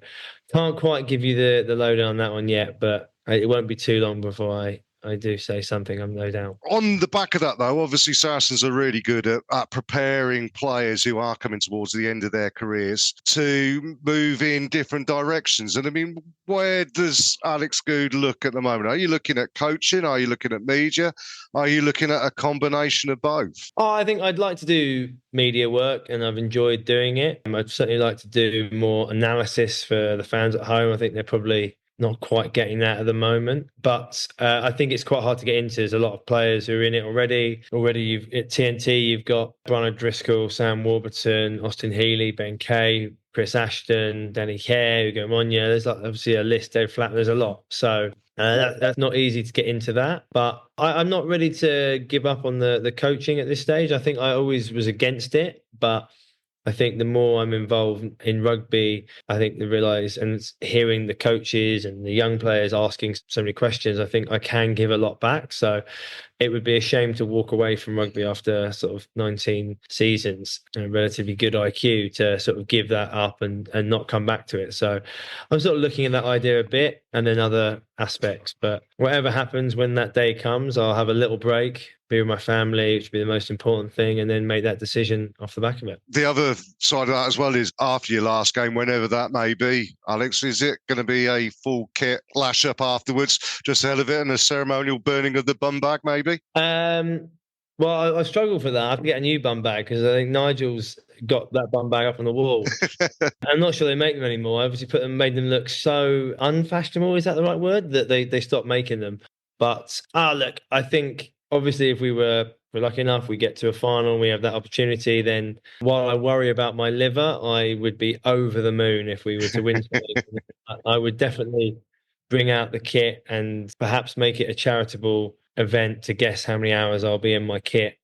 can't quite give you the lowdown on that one yet, but it won't be too long before I do say something, I'm no doubt. On the back of that, though, obviously Saracens are really good at preparing players who are coming towards the end of their careers to move in different directions. And I mean, where does Alex Goode look at the moment? Are you looking at coaching? Are you looking at media? Are you looking at a combination of both? I think I'd like to do media work, and I've enjoyed doing it. I'd certainly like to do more analysis for the fans at home. I think they're probably not quite getting that at the moment, but I think it's quite hard to get into. There's a lot of players who are in it already. You've at TNT, you've got Brian O'Driscoll, Sam Warburton, Austin Healy, Ben Kay, Chris Ashton, Danny Kerr, Hugo Monya. There's obviously a list, Dave Flat. There's a lot. So that's not easy to get into that. But I'm not ready to give up on the coaching at this stage. I think I always was against it, but I think the more I'm involved in rugby, I think they realise, and hearing the coaches and the young players asking so many questions, I think I can give a lot back. So it would be a shame to walk away from rugby after sort of 19 seasons and a relatively good IQ to sort of give that up and not come back to it. So I'm sort of looking at that idea a bit and then other aspects. But whatever happens when that day comes, I'll have a little break, be with my family, which would be the most important thing, and then make that decision off the back of it. The other side of that as well is after your last game, whenever that may be, Alex, is it going to be a full kit lash up afterwards, just ahead of it, and a ceremonial burning of the bum bag maybe? Well, I struggle for that. I have to get a new bum bag because I think Nigel's got that bum bag up on the wall. I'm not sure they make them anymore. I obviously made them look so unfashionable. Is that the right word? That they stopped making them. But look, I think obviously if we're lucky enough, we get to a final, we have that opportunity, then while I worry about my liver, I would be over the moon if we were to win something. I would definitely bring out the kit and perhaps make it a charitable event to guess how many hours I'll be in my kit.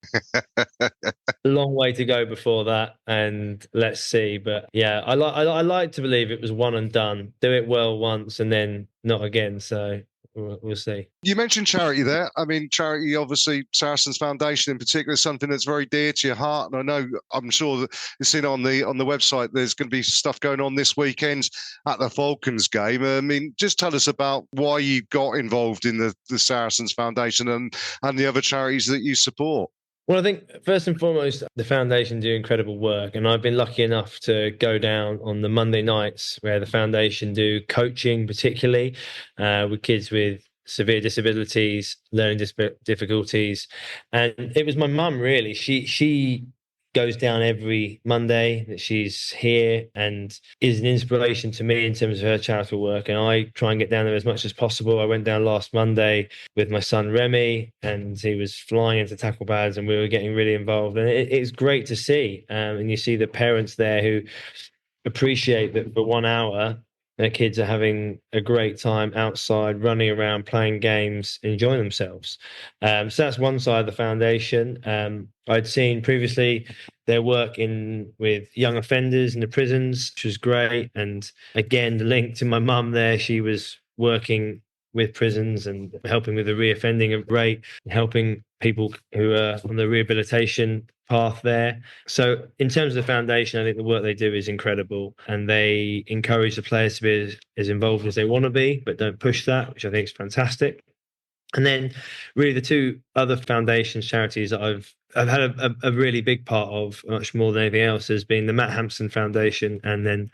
Long way to go before that, and let's see. But yeah, I like to believe it was one and done. Do it well once and then not again. So we'll see. You mentioned charity there. I mean, charity, obviously, Saracens Foundation in particular, is something that's very dear to your heart. And I'm sure that you've seen on the website, there's going to be stuff going on this weekend at the Falcons game. I mean, just tell us about why you got involved in the Saracens Foundation and the other charities that you support. Well, I think first and foremost, the foundation do incredible work. And I've been lucky enough to go down on the Monday nights where the foundation do coaching, particularly with kids with severe disabilities, learning difficulties. And it was my mum, really. She goes down every Monday that she's here and is an inspiration to me in terms of her charitable work. And I try and get down there as much as possible. I went down last Monday with my son Remy, and he was flying into tackle pads and we were getting really involved. And it's great to see. And you see the parents there who appreciate that for 1 hour, their kids are having a great time outside, running around, playing games, enjoying themselves. So that's one side of the foundation. I'd seen previously their work with young offenders in the prisons, which was great. And again, the link to my mum there, she was working with prisons and helping with the reoffending rate, helping people who are on the rehabilitation path there. So in terms of the foundation, I think the work they do is incredible, and they encourage the players to be as involved as they want to be, but don't push that, which I think is fantastic. And then really the two other foundations, charities that I've had a really big part of, much more than anything else, has been the Matt Hampson Foundation, and then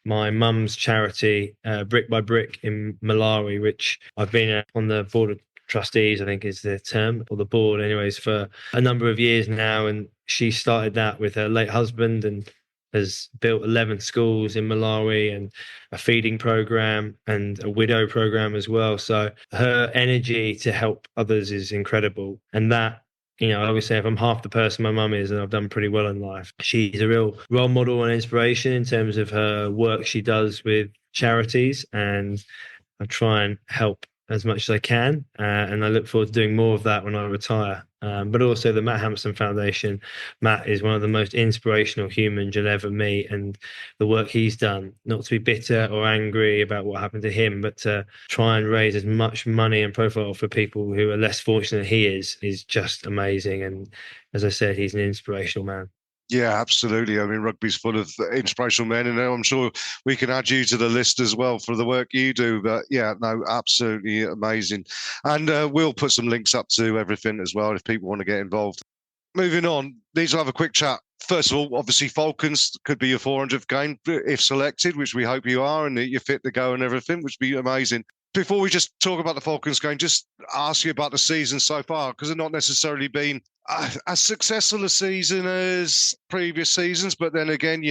my mum's charity, Brick by Brick in Malawi, which I've been on the board of trustees, I think is the term, or the board anyways, for a number of years now. And she started that with her late husband and has built 11 schools in Malawi and a feeding program and a widow program as well. So her energy to help others is incredible. And that, I always say if I'm half the person my mum is, and I've done pretty well in life. She's a real role model and inspiration in terms of her work she does with charities, and I try and help as much as I can, and I look forward to doing more of that when I retire. But also the Matt Hampson Foundation. Matt is one of the most inspirational humans you'll ever meet, and the work he's done, not to be bitter or angry about what happened to him, but to try and raise as much money and profile for people who are less fortunate than he is just amazing. And as I said, he's an inspirational man. Yeah, absolutely. I mean, rugby's full of inspirational men, and I'm sure we can add you to the list as well for the work you do. But yeah, no, absolutely amazing. And we'll put some links up to everything as well if people want to get involved. Moving on, need to have a quick chat. First of all, obviously, Falcons could be your 400th game if selected, which we hope you are, and that you're fit to go and everything, which would be amazing. Before we just talk about the Falcons game, just ask you about the season so far, because it's not necessarily been as successful a season as previous seasons. But then again,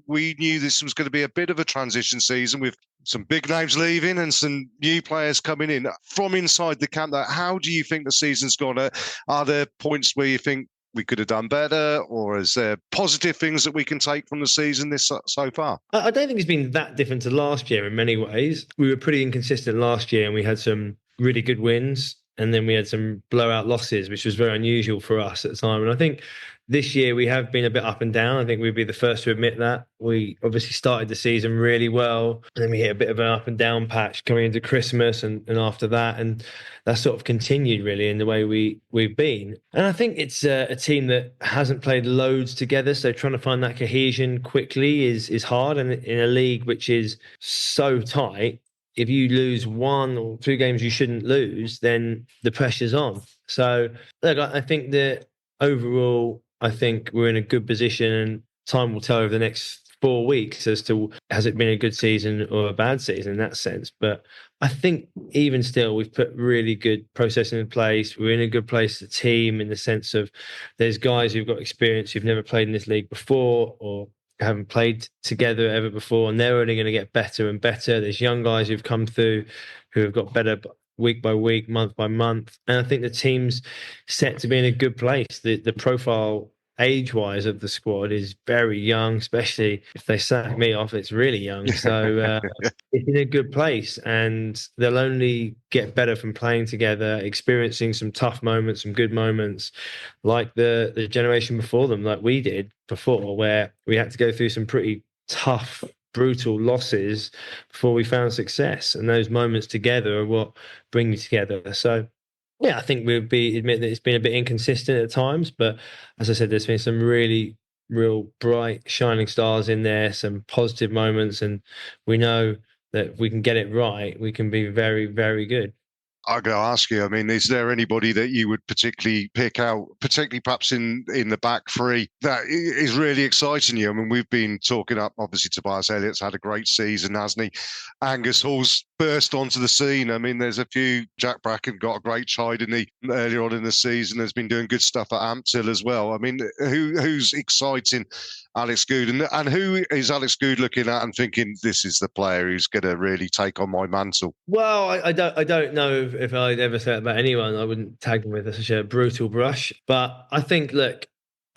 we knew this was going to be a bit of a transition season with some big names leaving and some new players coming in. From inside the camp, how do you think the season's gone? Are there points where you think we could have done better, or is there positive things that we can take from the season so far? I don't think it's been that different to last year in many ways. We were pretty inconsistent last year, and we had some really good wins, and then we had some blowout losses, which was very unusual for us at the time. And I think this year we have been a bit up and down. I think we'd be the first to admit that. We obviously started the season really well, and then we hit a bit of an up and down patch coming into Christmas and after that. And that sort of continued really in the way we've been. And I think it's a team that hasn't played loads together. So trying to find that cohesion quickly is hard. And in a league which is so tight, if you lose 1 or 2 games you shouldn't lose, then the pressure's on. So look, I think that overall, I think we're in a good position, and time will tell over the next 4 weeks as to has it been a good season or a bad season in that sense. But I think even still, we've put really good processing in place. We're in a good place as a team in the sense of there's guys who've got experience who've never played in this league before or haven't played together ever before, and they're only going to get better and better. There's young guys who've come through who have got better week by week, month by month. And I think the team's set to be in a good place. The profile age-wise of the squad is very young, especially if they sack me off, it's really young. So it's in a good place, and they'll only get better from playing together, experiencing some tough moments, some good moments, like the generation before them, like we did before, where we had to go through some pretty tough, brutal losses before we found success. And those moments together are what bring you together. So yeah, I think we'd admit that it's been a bit inconsistent at times, but as I said, there's been some really real bright shining stars in there, some positive moments, and we know that if we can get it right, we can be very, very good. I'm going to ask you, I mean, is there anybody that you would particularly pick out, particularly perhaps in the back three, that is really exciting you? I mean, we've been talking up, obviously, Tobias Elliott's had a great season, hasn't he? Angus Hall's burst onto the scene. I mean, there's a few, Jack Bracken got a great chide earlier on in the season, has been doing good stuff at Ampthill as well. I mean, who's exciting Alex Goode? And who is Alex Goode looking at and thinking, this is the player who's going to really take on my mantle? Well, I don't know if I'd ever say it about anyone. I wouldn't tag them with such a brutal brush. But I think, look,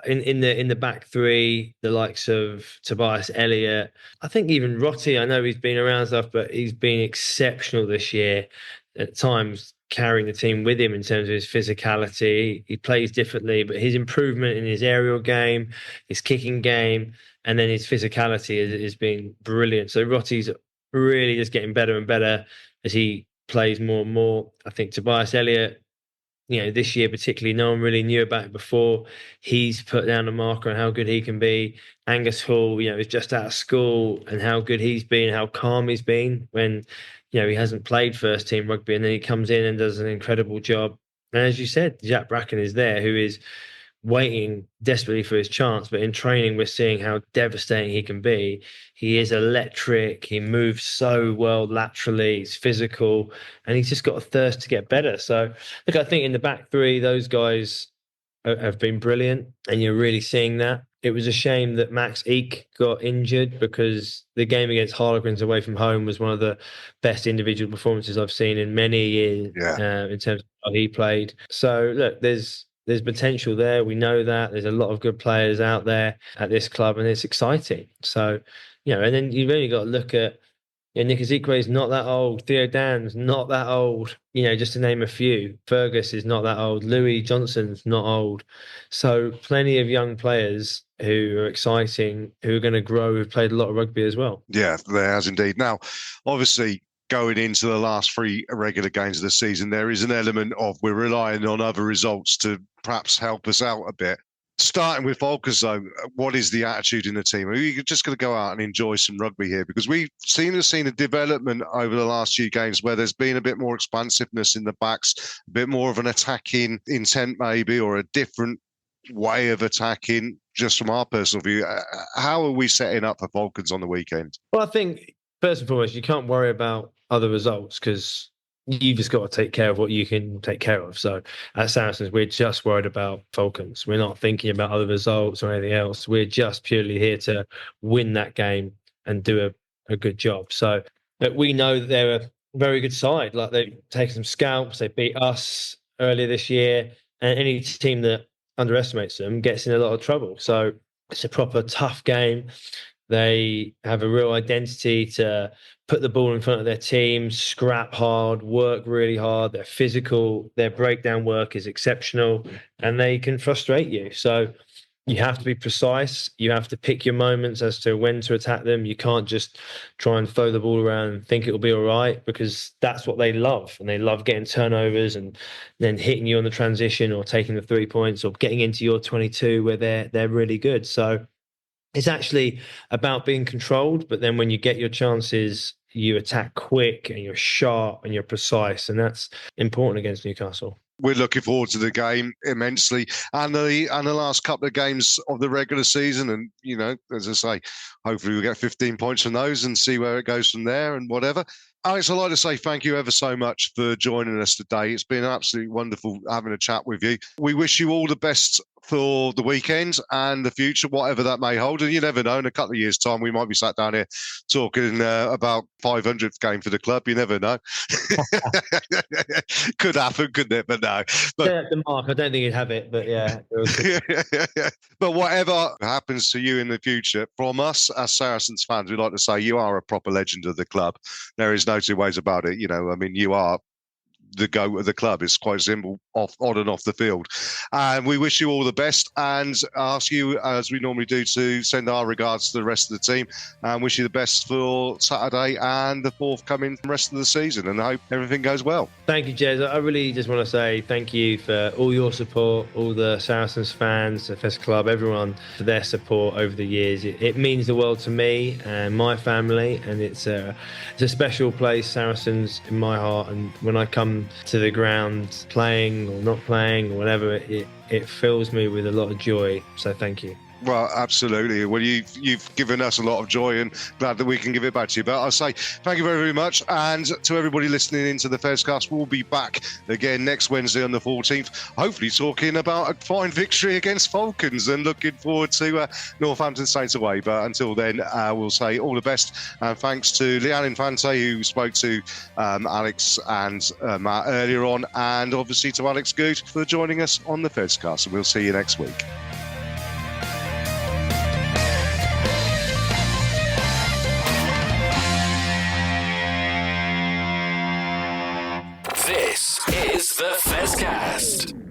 in the back three, the likes of Tobias Elliott, I think even Rotti, I know he's been around stuff, but he's been exceptional this year at times, carrying the team with him in terms of his physicality. He plays differently, but his improvement in his aerial game, his kicking game, and then his physicality has been brilliant. So Rotti's really just getting better and better as he plays more and more. I think Tobias Elliott, this year particularly, no one really knew about it before. He's put down a marker on how good he can be. Angus Hall, is just out of school, and how good he's been, how calm he's been when, he hasn't played first team rugby, and then he comes in and does an incredible job. And as you said, Jack Bracken is there, who is waiting desperately for his chance. But in training, we're seeing how devastating he can be. He is electric. He moves so well laterally. He's physical, and he's just got a thirst to get better. So, look, I think in the back three, those guys have been brilliant, and you're really seeing that. It was a shame that Max Eek got injured, because the game against Harlequins away from home was one of the best individual performances I've seen in many years in terms of how he played. So, look, there's potential there. We know that. There's a lot of good players out there at this club, and it's exciting. So, and then you've only got to look at Nick Ezekwe is not that old. Theo Dan's not that old. Just to name a few. Fergus is not that old. Louis Johnson's not old. So plenty of young players who are exciting, who are going to grow, who've played a lot of rugby as well. Yeah, there has indeed. Now, obviously, going into the last 3 regular games of the season, there is an element of we're relying on other results to perhaps help us out a bit. Starting with Volkers, though, what is the attitude in the team? Are you just going to go out and enjoy some rugby here? Because we've seen a development over the last few games where there's been a bit more expansiveness in the backs, a bit more of an attacking intent maybe, or a different way of attacking, just from our personal view. How are we setting up for Volkers on the weekend? Well, I think, first and foremost, you can't worry about other results, because you've just got to take care of what you can take care of. So at Saracens, we're just worried about Falcons. We're not thinking about other results or anything else. We're just purely here to win that game and do a good job. So we know that they're a very good side. Like, they've taken some scalps. They beat us earlier this year. And any team that underestimates them gets in a lot of trouble. So it's a proper tough game. They have a real identity to put the ball in front of their team, scrap hard, work really hard. They're physical. Their breakdown work is exceptional, and they can frustrate you. So you have to be precise. You have to pick your moments as to when to attack them. You can't just try and throw the ball around and think it'll be all right, because that's what they love. And they love getting turnovers and then hitting you on the transition or taking the 3 points or getting into your 22 where they're really good. So it's actually about being controlled. But then when you get your chances, you attack quick and you're sharp and you're precise. And that's important against Newcastle. We're looking forward to the game immensely, and the last couple of games of the regular season. And, you know, as I say, hopefully we'll get 15 points from those and see where it goes from there and whatever. Alex, I'd like to say thank you ever so much for joining us today. It's been absolutely wonderful having a chat with you. We wish you all the best for the weekend and the future, whatever that may hold. And you never know, in a couple of years' time, we might be sat down here talking about 500th game for the club. You never know. Could happen, couldn't it? But no. But the mark, I don't think you'd have it, but yeah. But whatever happens to you in the future, from us as Saracens fans, we'd like to say you are a proper legend of the club. There is no two ways about it. You know, I mean, you are the goat of the club. It's quite simple, on and off the field. And we wish you all the best, and ask you, as we normally do, to send our regards to the rest of the team, and wish you the best for Saturday and the forthcoming rest of the season, and I hope everything goes well. Thank you, Jez. I really just want to say thank you for all your support, all the Saracens fans, the Fest Club, everyone for their support over the years. It means the world to me and my family, and it's a special place, Saracens, in my heart. And when I come to the ground playing or not playing or whatever, it fills me with a lot of joy. So thank you. Well, absolutely. Well, you've given us a lot of joy, and glad that we can give it back to you. But I'll say thank you very, very much. And to everybody listening into the Fezcast, we'll be back again next Wednesday on the 14th, hopefully talking about a fine victory against Falcons, and looking forward to Northampton Saints away. But until then, we'll say all the best. And thanks to Leanne Infante, who spoke to Alex and Matt earlier on, and obviously to Alex Goode for joining us on the Fezcast. And we'll see you next week. This is the Fezcast.